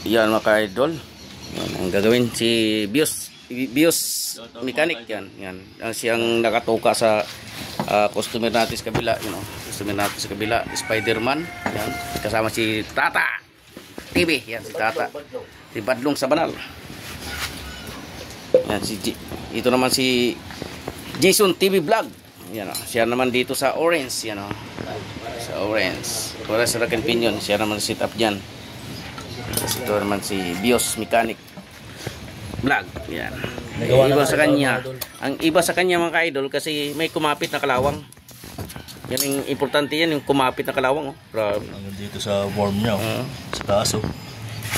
Yan mga idol. Yan ang gagawin si Bios mechanic yan. Yan siyang nakatuka sa customer natin sa kabila, customer natin sa kabila, Spider-Man. Yan kasama si Tata TV. Yan si Tata. Si Badlong sa Banal. Yan ito naman si Jason TV Vlog. Yan siya naman dito sa Orange, sa Orange. Para sa Rack and Pinion, siya naman sit up diyan. Tapos ito naman si Bios Mechanic Vlog. Yan. Iba sa kanya. Ang iba sa kanya mga ka-idol kasi may kumapit na kalawang. Yan ang importante yan, yung kumapit na kalawang. Grabe. Dito sa worm niya, sa taas.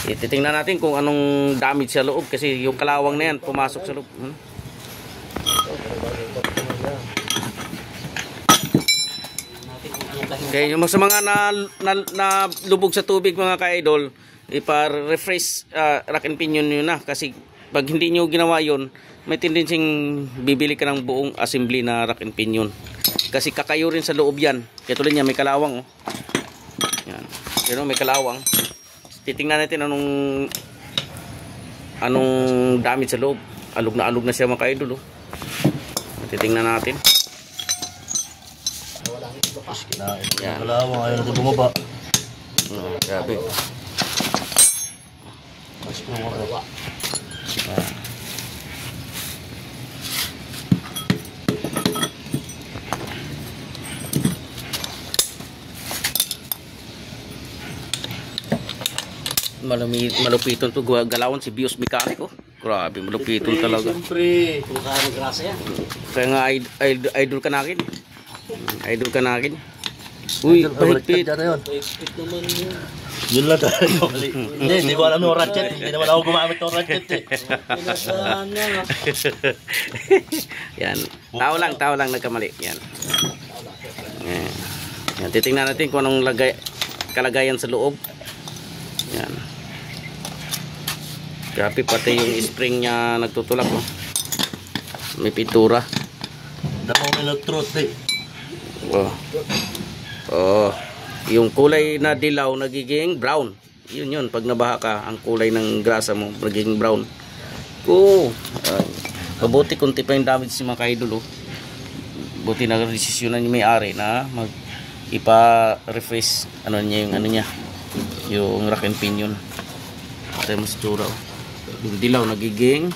Titingnan natin kung anong damage sa loob kasi yung kalawang na yan pumasok sa loob. Okay, yung sa mga na lubog sa tubig mga ka-idol, ipa-refresh Rack and Pinion nyo na kasi pag hindi nyo ginawa yun, may tendencying bibili ka ng buong assembly na Rack and Pinion kasi kakayo rin sa loob yan. Kaya tulad niya may kalawang. Yan. Pero may kalawang. Titingnan natin anong damage sa loob. Alog na siya mga ka-idol. Titingnan natin. Yan. Kalawang ayaw natin bumaba. Grabe. Malupiton to galawan si Bios Mechanic. Grabe, malupiton talaga. Siyempre, kung kaya magrasa yan. Kaya nga idol ka nakin. Idol ka nakin. Uy, pahigpit. Pahigpit naman yun. Yun lang tayo. Hindi ko alam yung ratchet. Hindi naman ako gumamit ng ratchet Pinasahan niya. Yan. Tao lang nagkamali. Yan. Yan. Titingnan natin kung anong kalagayan sa loob. Yan. Grabe, pati yung spring niya nagtutulak. May pintura. Damo may truth yung kulay na dilaw nagiging brown. Yun pag nabaha ka, ang kulay ng grasa mo nagiging brown. Mabuti kunti pa yung damage si mga ka-idol. Buti na desisyonan yung may-ari na ipa-refresh yung Rack and Pinion. Tayo mas tsura. Yung dilaw nagiging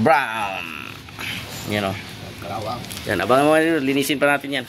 brown. Yan. Yan, abangan mo, linisin pa natin yan.